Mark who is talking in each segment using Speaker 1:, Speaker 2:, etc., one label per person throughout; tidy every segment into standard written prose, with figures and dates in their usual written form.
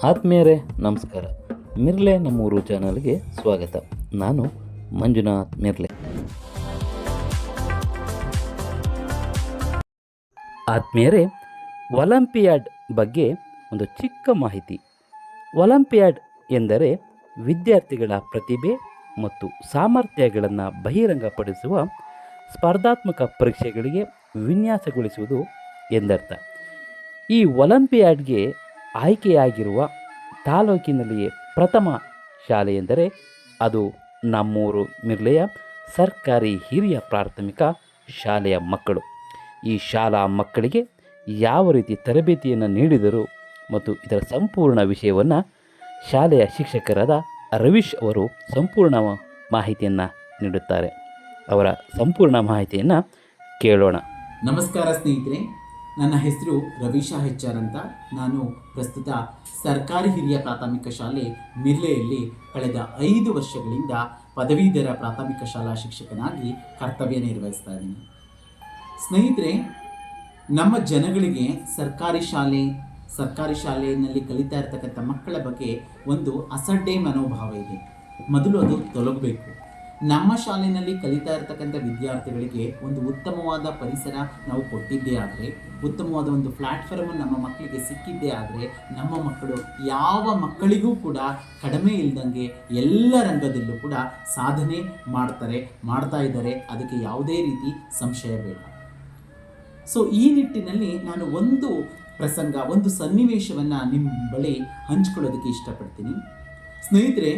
Speaker 1: ಆತ್ಮೀಯರೇ ನಮಸ್ಕಾರ. ಮಿರ್ಲೆ ನಮ್ಮೂರು ಚಾನಲ್ಗೆ ಸ್ವಾಗತ. ನಾನು ಮಂಜುನಾಥ್ ಮಿರ್ಲೆ. ಆತ್ಮೀಯರೇ, ಒಲಿಂಪಿಯಾಡ್ ಬಗ್ಗೆ ಒಂದು ಚಿಕ್ಕ ಮಾಹಿತಿ. ಒಲಿಂಪಿಯಾಡ್ ಎಂದರೆ ವಿದ್ಯಾರ್ಥಿಗಳ ಪ್ರತಿಭೆ ಮತ್ತು ಸಾಮರ್ಥ್ಯಗಳನ್ನು ಬಹಿರಂಗಪಡಿಸುವ ಸ್ಪರ್ಧಾತ್ಮಕ ಪರೀಕ್ಷೆಗಳಿಗೆ ವಿನ್ಯಾಸಗೊಳಿಸುವುದು ಎಂದರ್ಥ. ಈ ಒಲಿಂಪಿಯಾಡ್ಗೆ ಆಯ್ಕೆಯಾಗಿರುವ ತಾಲೂಕಿನಲ್ಲಿಯೇ ಪ್ರಥಮ ಶಾಲೆ ಎಂದರೆ ಅದು ನಮ್ಮೂರು ಮಿರ್ಲೆಯ ಸರ್ಕಾರಿ ಹಿರಿಯ ಪ್ರಾಥಮಿಕ ಶಾಲೆಯ ಮಕ್ಕಳು. ಈ ಶಾಲಾ ಮಕ್ಕಳಿಗೆ ಯಾವ ರೀತಿ ತರಬೇತಿಯನ್ನು ನೀಡಿದರು ಮತ್ತು ಇದರ ಸಂಪೂರ್ಣ ವಿಷಯವನ್ನು ಶಾಲೆಯ ಶಿಕ್ಷಕರಾದ ರವೀಶ್ ಅವರು ಸಂಪೂರ್ಣ ಮಾಹಿತಿಯನ್ನು ನೀಡುತ್ತಾರೆ. ಅವರ ಸಂಪೂರ್ಣ ಮಾಹಿತಿಯನ್ನು ಕೇಳೋಣ.
Speaker 2: ನಮಸ್ಕಾರ ಸ್ನೇಹಿತರೆ, ನನ್ನ ಹೆಸರು ರವೀಶ HR ಅಂತ. ನಾನು ಪ್ರಸ್ತುತ ಸರ್ಕಾರಿ ಹಿರಿಯ ಪ್ರಾಥಮಿಕ ಶಾಲೆ ಮಿರ್ಲೆಯಲ್ಲಿ ಕಳೆದ 5 ವರ್ಷಗಳಿಂದ ಪದವೀಧರ ಪ್ರಾಥಮಿಕ ಶಾಲಾ ಶಿಕ್ಷಕನಾಗಿ ಕರ್ತವ್ಯ ನಿರ್ವಹಿಸ್ತಾ ಇದ್ದೀನಿ. ಸ್ನೇಹಿತರೆ, ನಮ್ಮ ಜನಗಳಿಗೆ ಸರ್ಕಾರಿ ಶಾಲೆಯಲ್ಲಿ ಕಲಿತಾ ಇರ್ತಕ್ಕಂಥ ಮಕ್ಕಳ ಬಗ್ಗೆ ಒಂದು ಅಸಡ್ಡೆ ಮನೋಭಾವ ಇದೆ. ಮೊದಲು ಅದು ತೊಲಗಬೇಕು. ನಮ್ಮ ಶಾಲೆಯಲ್ಲಿ ಕಲಿತಾ ಇರ್ತಕ್ಕಂಥ ವಿದ್ಯಾರ್ಥಿಗಳಿಗೆ ಒಂದು ಉತ್ತಮವಾದ ಪರಿಸರ ನಾವು ಕೊಟ್ಟಿದ್ದೇ ಆದರೆ, ಉತ್ತಮವಾದ ಒಂದು ಪ್ಲ್ಯಾಟ್ಫಾರ್ಮ್ ನಮ್ಮ ಮಕ್ಕಳಿಗೆ ಸಿಕ್ಕಿದ್ದೇ ಆದರೆ, ನಮ್ಮ ಮಕ್ಕಳು ಯಾವ ಮಕ್ಕಳಿಗೂ ಕೂಡ ಕಡಿಮೆ ಇಲ್ದಂಗೆ ಎಲ್ಲ ರಂಗದಲ್ಲೂ ಕೂಡ ಸಾಧನೆ ಮಾಡ್ತಾ ಇದ್ದಾರೆ. ಅದಕ್ಕೆ ಯಾವುದೇ ರೀತಿ ಸಂಶಯ ಬೇಡ. ಸೊ ಈ ನಿಟ್ಟಿನಲ್ಲಿ ನಾನು ಒಂದು ಸನ್ನಿವೇಶವನ್ನು ನಿಮ್ಮ ಬಳಿ ಹಂಚ್ಕೊಳ್ಳೋದಕ್ಕೆ ಇಷ್ಟಪಡ್ತೀನಿ. ಸ್ನೇಹಿತರೆ,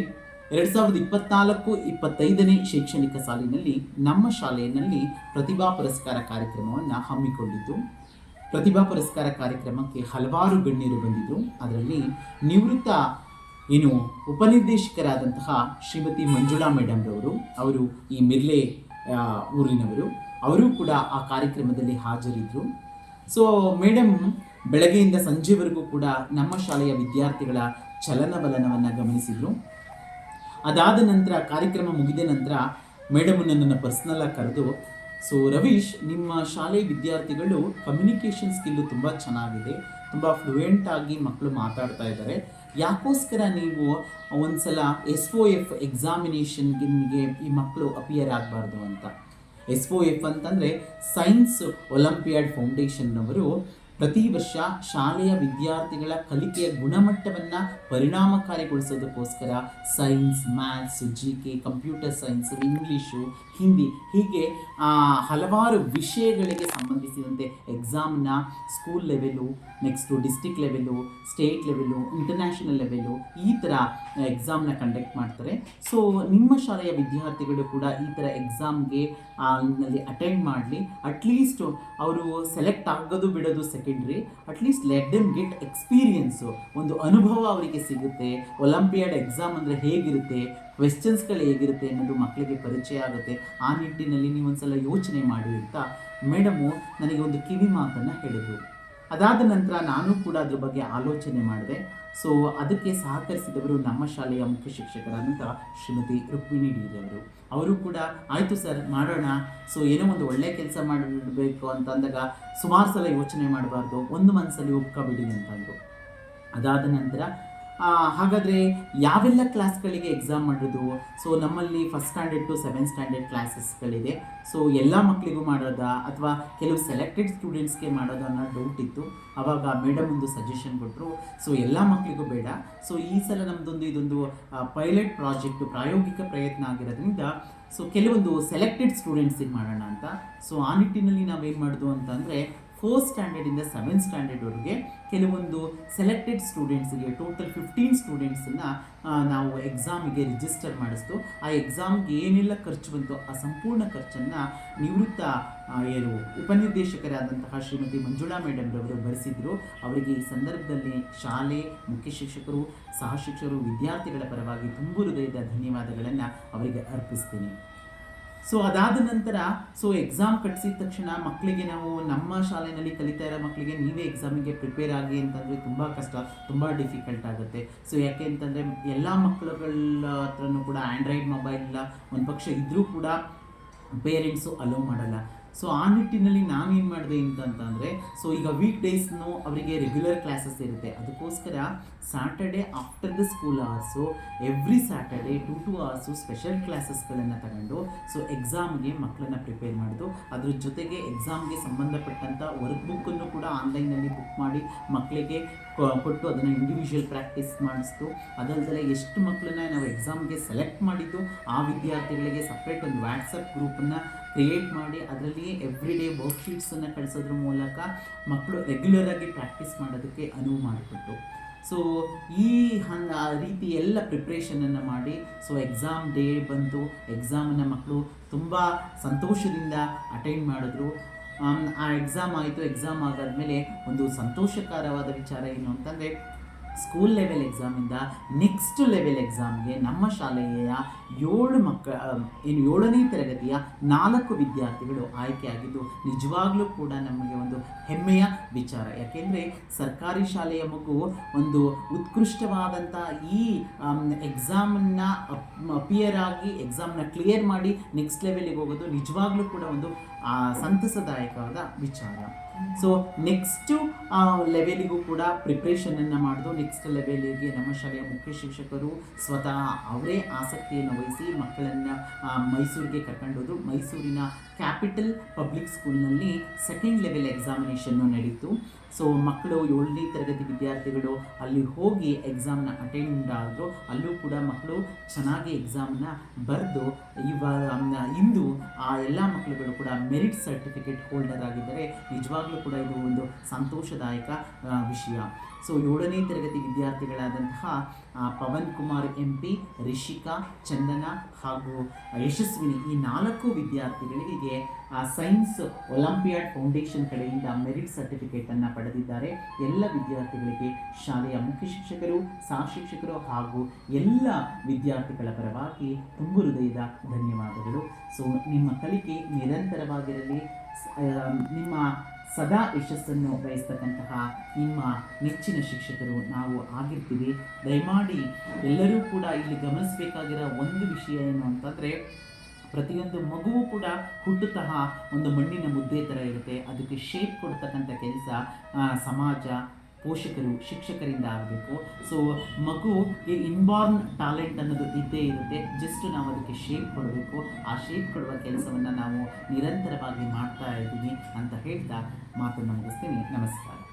Speaker 2: 2024-25ನೇ ಶೈಕ್ಷಣಿಕ ಸಾಲಿನಲ್ಲಿ ನಮ್ಮ ಶಾಲೆಯಲ್ಲಿ ಪ್ರತಿಭಾ ಪುರಸ್ಕಾರ ಕಾರ್ಯಕ್ರಮವನ್ನು ಹಮ್ಮಿಕೊಂಡಿದ್ದು. ಪ್ರತಿಭಾ ಪುರಸ್ಕಾರ ಕಾರ್ಯಕ್ರಮಕ್ಕೆ ಹಲವಾರು ಗಣ್ಯರು ಬಂದಿದ್ದರು. ಅದರಲ್ಲಿ ನಿವೃತ್ತ ಉಪನಿರ್ದೇಶಕರಾದಂತಹ ಶ್ರೀಮತಿ ಮಂಜುಳಾ ಮೇಡಮ್ ಅವರು ಈ ಮಿರ್ಲೆ ಊರಿನವರು. ಅವರು ಕೂಡ ಆ ಕಾರ್ಯಕ್ರಮದಲ್ಲಿ ಹಾಜರಿದ್ದರು. ಸೊ ಮೇಡಮ್ ಬೆಳಗ್ಗೆಯಿಂದ ಸಂಜೆವರೆಗೂ ಕೂಡ ನಮ್ಮ ಶಾಲೆಯ ವಿದ್ಯಾರ್ಥಿಗಳ ಚಲನವಲನವನ್ನು ಗಮನಿಸಿದರು. ಅದಾದ ನಂತರ ಕಾರ್ಯಕ್ರಮ ಮುಗಿದ ನಂತರ ಮೇಡಮ್ ನನ್ನನ್ನು ಪರ್ಸ್ನಲಾಗಿ ಕರೆದು, ಸೊ ರವೀಶ್, ನಿಮ್ಮ ಶಾಲೆ ವಿದ್ಯಾರ್ಥಿಗಳು ಕಮ್ಯುನಿಕೇಷನ್ ಸ್ಕಿಲ್ಲು ತುಂಬ ಚೆನ್ನಾಗಿದೆ, ತುಂಬ ಫ್ಲೂಯೆಂಟಾಗಿ ಮಕ್ಕಳು ಮಾತಾಡ್ತಾ ಇದ್ದಾರೆ, ಯಾಕೋಸ್ಕರ ನೀವು ಒಂದ್ಸಲ SOF ಎಕ್ಸಾಮಿನೇಷನ್ಗೆ ಈ ಮಕ್ಕಳು ಅಪಿಯರ್ ಆಗಬಾರ್ದು ಅಂತ. SOF ಅಂತಂದರೆ ಸೈನ್ಸ್ ಒಲಿಂಪಿಯಾಡ್ ಫೌಂಡೇಶನ್ನವರು ಪ್ರತಿ ವರ್ಷ ಶಾಲೆಯ ವಿದ್ಯಾರ್ಥಿಗಳ ಕಲಿಕೆಯ ಗುಣಮಟ್ಟವನ್ನು ಪರಿಣಾಮಕಾರಿಗೊಳಿಸೋದಕ್ಕೋಸ್ಕರ science, maths, GK, computer science, English, Hindi, ಹೀಗೆ ಹಲವಾರು ವಿಷಯಗಳಿಗೆ ಸಂಬಂಧಿಸಿದಂತೆ ಎಕ್ಸಾಮ್ನ school level, next district level, state level, international level, ಈ ಥರ ಎಕ್ಸಾಮ್ನ ಕಂಡಕ್ಟ್ ಮಾಡ್ತಾರೆ. ಸೊ ನಿಮ್ಮ ಶಾಲೆಯ ವಿದ್ಯಾರ್ಥಿಗಳು ಕೂಡ ಈ ಥರ ಎಕ್ಸಾಮ್ಗೆ ನಲ್ಲಿ ಅಟೆಂಡ್ ಮಾಡಲಿ. ಅಟ್ಲೀಸ್ಟ್ ಅವರು ಸೆಲೆಕ್ಟ್ ಆಗೋದು ಬಿಡೋದು secondary, at least let them get experience, ಒಂದು ಅನುಭವ ಅವರಿಗೆ ಸಿಗುತ್ತೆ. ಒಲಿಂಪಿಯಾಡ್ ಎಕ್ಸಾಮ್ ಅಂದರೆ ಹೇಗಿರುತ್ತೆ, ಕ್ವೆಶ್ಚನ್ಸ್ಗಳು ಹೇಗಿರುತ್ತೆ ಅನ್ನೋದು ಮಕ್ಕಳಿಗೆ ಪರಿಚಯ ಆಗುತ್ತೆ. ಆ ನಿಟ್ಟಿನಲ್ಲಿ ನೀವು ಒಂದ್ಸಲ ಯೋಚನೆ ಮಾಡಿ ಅಂತ ಮೇಡಮು ನನಗೆ ಒಂದು ಕಿವಿ ಮಾತನ್ನು ಹೇಳಿದರು. ಅದಾದ ನಂತರ ನಾನು ಕೂಡ ಅದ್ರ ಬಗ್ಗೆ ಆಲೋಚನೆ ಮಾಡಿದೆ. ಸೊ ಅದಕ್ಕೆ ಸಹಕರಿಸಿದವರು ನಮ್ಮ ಶಾಲೆಯ ಮುಖ್ಯ ಶಿಕ್ಷಕರಾದಂಥ ಶ್ರೀಮತಿ ರುಕ್ಮಿಣಿ ಅವರು ಕೂಡ ಆಯಿತು ಸರ್ ಮಾಡೋಣ, ಸೊ ಏನೋ ಒಂದು ಒಳ್ಳೆಯ ಕೆಲಸ ಮಾಡಬೇಕು ಅಂತಂದಾಗ ಸುಮಾರು ಸಲ ಯೋಚನೆ ಮಾಡಬಾರ್ದು, ಒಂದು ಮನಸ್ಸಲ್ಲಿ ಒಪ್ಕೊಬಿಡಿ ಅಂತಂದರು. ಅದಾದ ನಂತರ ಹಾಗಾದರೆ ಯಾವೆಲ್ಲ ಕ್ಲಾಸ್ಗಳಿಗೆ ಎಕ್ಸಾಮ್ ಮಾಡೋದು? ಸೊ ನಮ್ಮಲ್ಲಿ 1st standard to 7th standard ಕ್ಲಾಸಸ್ಗಳಿದೆ. ಸೊ ಎಲ್ಲ ಮಕ್ಕಳಿಗೂ ಮಾಡೋದಾ ಅಥವಾ ಕೆಲವು ಸೆಲೆಕ್ಟೆಡ್ ಸ್ಟೂಡೆಂಟ್ಸ್ಗೆ ಮಾಡೋದಾ ಅನ್ನೋ ಡೌಟ್ ಇತ್ತು. ಆವಾಗ ಮೇಡಮ್ ಒಂದು ಸಜೆಷನ್ ಕೊಟ್ಟರು, ಸೊ ಎಲ್ಲ ಮಕ್ಕಳಿಗೂ ಬೇಡ, ಸೊ ಈ ಸಲ ಇದೊಂದು ಪೈಲಟ್ ಪ್ರಾಜೆಕ್ಟು, ಪ್ರಾಯೋಗಿಕ ಪ್ರಯತ್ನ ಆಗಿರೋದ್ರಿಂದ ಸೊ ಕೆಲವೊಂದು ಸೆಲೆಕ್ಟೆಡ್ ಸ್ಟೂಡೆಂಟ್ಸಿಗೆ ಮಾಡೋಣ ಅಂತ. ಸೊ ಆ ನಿಟ್ಟಿನಲ್ಲಿ ನಾವೇನು ಮಾಡೋದು ಅಂತಂದರೆ 4th ಸ್ಟ್ಯಾಂಡರ್ಡಿಂದ 7th ಸ್ಟ್ಯಾಂಡರ್ಡ್ವರೆಗೆ ಕೆಲವೊಂದು ಸೆಲೆಕ್ಟೆಡ್ ಸ್ಟೂಡೆಂಟ್ಸ್ಗೆ ಟೋಟಲ್ 15 ಸ್ಟೂಡೆಂಟ್ಸನ್ನು ನಾವು ಎಕ್ಸಾಮಿಗೆ ರಿಜಿಸ್ಟರ್ ಮಾಡಿಸ್ತು. ಆ ಎಕ್ಸಾಮ್ಗೆ ಏನೆಲ್ಲ ಖರ್ಚು ಬಂತು ಆ ಸಂಪೂರ್ಣ ಖರ್ಚನ್ನು ನಿವೃತ್ತ ಉಪನಿರ್ದೇಶಕರಾದಂತಹ ಶ್ರೀಮತಿ ಮಂಜುಳಾ ಮೇಡಮ್ ರವರು ಭರಿಸಿದ್ರು. ಅವರಿಗೆ ಈ ಸಂದರ್ಭದಲ್ಲಿ ಶಾಲೆ, ಮುಖ್ಯ ಶಿಕ್ಷಕರು, ಸಹ ಶಿಕ್ಷಕರು, ವಿದ್ಯಾರ್ಥಿಗಳ ಪರವಾಗಿ ತುಂಬು ಹೃದಯದ ಧನ್ಯವಾದಗಳನ್ನು ಅವರಿಗೆ ಅರ್ಪಿಸ್ತೀನಿ. ಸೊ ಅದಾದ ನಂತರ ಎಕ್ಸಾಮ್ ಕಟ್ಟಿಸಿದ ತಕ್ಷಣ ಮಕ್ಕಳಿಗೆ ನಾವು ನಮ್ಮ ಶಾಲೆಯಲ್ಲಿ ಕಲಿತಾ ಇರೋ ಮಕ್ಕಳಿಗೆ ನೀವೇ ಎಕ್ಸಾಮಿಗೆ ಪ್ರಿಪೇರ್ ಆಗಿ ಅಂತಂದರೆ ತುಂಬ ಕಷ್ಟ, ತುಂಬ ಡಿಫಿಕಲ್ಟ್ ಆಗುತ್ತೆ. ಸೊ ಯಾಕೆ ಅಂತಂದರೆ ಎಲ್ಲ ಮಕ್ಕಳುಗಳ ಹತ್ರನೂ ಕೂಡ ಆ್ಯಂಡ್ರಾಯ್ಡ್ ಮೊಬೈಲ್ ಇಲ್ಲ, ಒಂದು ಪಕ್ಷ ಇದ್ದರೂ ಕೂಡ ಪೇರೆಂಟ್ಸು ಅಲೋ ಮಾಡಲ್ಲ. ಸೊ ಆ ನಿಟ್ಟಿನಲ್ಲಿ ನಾನೇನು ಮಾಡಿದೆ ಅಂತಂದರೆ, ಸೊ ಈಗ ವೀಕ್ ಡೇಸ್ನು ಅವರಿಗೆ ರೆಗ್ಯುಲರ್ ಕ್ಲಾಸಸ್ ಇರುತ್ತೆ, ಅದಕ್ಕೋಸ್ಕರ Saturday after the school hours every Saturday 2 hours special ಕ್ಲಾಸಸ್ಗಳನ್ನು ತಗೊಂಡು ಸೊ ಎಕ್ಸಾಮ್ಗೆ ಮಕ್ಕಳನ್ನ ಪ್ರಿಪೇರ್ ಮಾಡೋದು. ಅದ್ರ ಜೊತೆಗೆ ಎಕ್ಸಾಮ್ಗೆ ಸಂಬಂಧಪಟ್ಟಂಥ ವರ್ಕ್ ಬುಕ್ಕನ್ನು ಕೂಡ ಆನ್ಲೈನಲ್ಲಿ ಬುಕ್ ಮಾಡಿ ಮಕ್ಕಳಿಗೆ ಕೊಟ್ಟು ಅದನ್ನು ಇಂಡಿವಿಜುವಲ್ ಪ್ರಾಕ್ಟೀಸ್ ಮಾಡಿಸ್ತು. ಅದಲ್ಲದೆ ಎಷ್ಟು ಮಕ್ಕಳನ್ನ ನಾವು ಎಕ್ಸಾಮ್ಗೆ ಸೆಲೆಕ್ಟ್ ಮಾಡಿದ್ದು ಆ ವಿದ್ಯಾರ್ಥಿಗಳಿಗೆ ಸಪ್ರೇಟ್ ಒಂದು ವಾಟ್ಸಪ್ ಗ್ರೂಪನ್ನು ಕ್ರಿಯೇಟ್ ಮಾಡಿ ಅದರಲ್ಲಿ ಎವ್ರಿ ಡೇ ವರ್ಕ್ಶೀಟ್ಸನ್ನು ಕಳಿಸೋದ್ರ ಮೂಲಕ ಮಕ್ಕಳು ರೆಗ್ಯುಲರಾಗಿ ಪ್ರಾಕ್ಟೀಸ್ ಮಾಡೋದಕ್ಕೆ ಅನುವು ಮಾಡಿಕೊಟ್ಟು. ಸೊ ಈ ರೀತಿ ಎಲ್ಲ ಪ್ರಿಪ್ರೇಷನನ್ನು ಮಾಡಿ ಸೊ ಎಕ್ಸಾಮ್ ಡೇ ಬಂತು. ಎಕ್ಸಾಮನ್ನು ಮಕ್ಕಳು ತುಂಬ ಸಂತೋಷದಿಂದ ಅಟೆಂಡ್ ಮಾಡಿದ್ರು. ಆ ಎಕ್ಸಾಮ್ ಆಯಿತು. ಎಕ್ಸಾಮ್ ಆಗಾದ್ಮೇಲೆ ಒಂದು ಸಂತೋಷಕರವಾದ ವಿಚಾರ ಏನು ಅಂತಂದರೆ, ಸ್ಕೂಲ್ ಲೆವೆಲ್ ಎಕ್ಸಾಮಿಂದ ನೆಕ್ಸ್ಟ್ ಲೆವೆಲ್ ಎಕ್ಸಾಮ್ಗೆ ನಮ್ಮ ಶಾಲೆಯ 7ನೇ ತರಗತಿಯ 4 ವಿದ್ಯಾರ್ಥಿಗಳು ಆಯ್ಕೆಯಾಗಿದ್ದು ನಿಜವಾಗ್ಲೂ ಕೂಡ ನಮಗೆ ಒಂದು ಹೆಮ್ಮೆಯ ವಿಚಾರ. ಯಾಕೆಂದರೆ ಸರ್ಕಾರಿ ಶಾಲೆಯ ಮಗು ಒಂದು ಉತ್ಕೃಷ್ಟವಾದಂಥ ಈ ಎಕ್ಸಾಮನ್ನು ಅಪಿಯರ್ ಆಗಿ ಎಕ್ಸಾಮ್ನ ಕ್ಲಿಯರ್ ಮಾಡಿ ನೆಕ್ಸ್ಟ್ ಲೆವೆಲಿಗೆ ಹೋಗೋದು ನಿಜವಾಗ್ಲೂ ಕೂಡ ಒಂದು ಸಂತಸದಾಯಕವಾದ ವಿಚಾರ. ಸೊ ನೆಕ್ಸ್ಟು ಲೆವೆಲಿಗೂ ಕೂಡ ಪ್ರಿಪ್ರೇಷನನ್ನು ಮಾಡೋದು. ನೆಕ್ಸ್ಟ್ ಲೆವೆಲಿಗೆ ನಮ್ಮ ಶಾಲೆಯ ಮುಖ್ಯ ಶಿಕ್ಷಕರು ಸ್ವತಃ ಅವರೇ ಆಸಕ್ತಿಯನ್ನು ವಹಿಸಿ ಮಕ್ಕಳನ್ನು ಮೈಸೂರಿಗೆ ಕರ್ಕೊಂಡೋದು. ಮೈಸೂರಿನ ಕ್ಯಾಪಿಟಲ್ ಪಬ್ಲಿಕ್ ಸ್ಕೂಲ್ನಲ್ಲಿ 2nd ಲೆವೆಲ್ ಎಕ್ಸಾಮಿನೇಷನ್ನು ನಡೀತು. ಸೊ ಮಕ್ಕಳು 7ನೇ ತರಗತಿ ವಿದ್ಯಾರ್ಥಿಗಳು ಅಲ್ಲಿ ಹೋಗಿ ಎಕ್ಸಾಮ್ನ ಅಟೆಂಡ್ ಆದರು. ಅಲ್ಲೂ ಕೂಡ ಮಕ್ಕಳು ಚೆನ್ನಾಗಿ ಎಕ್ಸಾಮ್ನ ಬರೆದು ಇಂದು ಆ ಎಲ್ಲ ಮಕ್ಕಳುಗಳು ಕೂಡ ಮೆರಿಟ್ ಸರ್ಟಿಫಿಕೇಟ್ ಹೋಲ್ಡರ್ ಆಗಿದ್ದಾರೆ. ನಿಜವಾಗ್ಲೂ ಕೂಡ ಇದು ಒಂದು ಸಂತೋಷದಾಯಕ ವಿಷಯ. ಸೊ 7ನೇ ತರಗತಿ ವಿದ್ಯಾರ್ಥಿಗಳಾದಂತಹ ಪವನ್ ಕುಮಾರ್ MP, ರಿಷಿಕಾ, ಚಂದನ ಹಾಗೂ ಯಶಸ್ವಿನಿ ಈ 4 ವಿದ್ಯಾರ್ಥಿಗಳಿಗೆ ಸೈನ್ಸ್ ಒಲಿಂಪಿಯಾಡ್ ಫೌಂಡೇಶನ್ ಕಡೆಯಿಂದ ಮೆರಿಟ್ ಸರ್ಟಿಫಿಕೇಟನ್ನು ಪಡೆದಿದ್ದಾರೆ. ಎಲ್ಲ ವಿದ್ಯಾರ್ಥಿಗಳಿಗೆ ಶಾಲೆಯ ಮುಖ್ಯ ಶಿಕ್ಷಕರು, ಸಹ ಶಿಕ್ಷಕರು ಹಾಗೂ ಎಲ್ಲ ವಿದ್ಯಾರ್ಥಿಗಳ ಪರವಾಗಿ ತುಂಬು ಹೃದಯದ ಧನ್ಯವಾದಗಳು. ಸೊ ನಿಮ್ಮ ಕಲಿಕೆ ನಿರಂತರವಾಗಿರಲಿ. ನಿಮ್ಮ ಸದಾ ಯಶಸ್ಸನ್ನು ಬಯಸ್ತಕ್ಕಂತಹ ನಿಮ್ಮ ನೆಚ್ಚಿನ ಶಿಕ್ಷಕರು ನಾವು ಆಗಿರ್ತೀವಿ. ದಯಮಾಡಿ ಎಲ್ಲರೂ ಕೂಡ ಇಲ್ಲಿ ಗಮನಿಸಬೇಕಾಗಿರೋ ಒಂದು ವಿಷಯ ಏನು ಅಂತಂದರೆ, ಪ್ರತಿಯೊಂದು ಮಗುವು ಕೂಡ ಹುಟ್ಟುತ್ತಹ ಒಂದು ಮಣ್ಣಿನ ಮುದ್ದೆ ಥರ ಇರುತ್ತೆ. ಅದಕ್ಕೆ ಶೇಪ್ ಕೊಡ್ತಕ್ಕಂಥ ಕೆಲಸ ಸಮಾಜ, ಪೋಷಕರು, ಶಿಕ್ಷಕರಿಂದ ಆಗಬೇಕು. ಸೊ ಮಗುಗೆ ಇನ್ಬಾರ್ನ್ ಟ್ಯಾಲೆಂಟ್ ಅನ್ನೋದು ಇದ್ದೇ ಇರುತ್ತೆ. ಜಸ್ಟ್ ನಾವು ಅದಕ್ಕೆ ಶೇಪ್ ಕೊಡಬೇಕು. ಆ ಶೇಪ್ ಕೊಡುವ ಕೆಲಸವನ್ನು ನಾವು ನಿರಂತರವಾಗಿ ಮಾಡ್ತಾ ಇದ್ದೀವಿ ಅಂತ ಹೇಳ್ತಾ ಮಾತನ್ನು ಮುಗಿಸ್ತೀನಿ. ನಮಸ್ಕಾರ.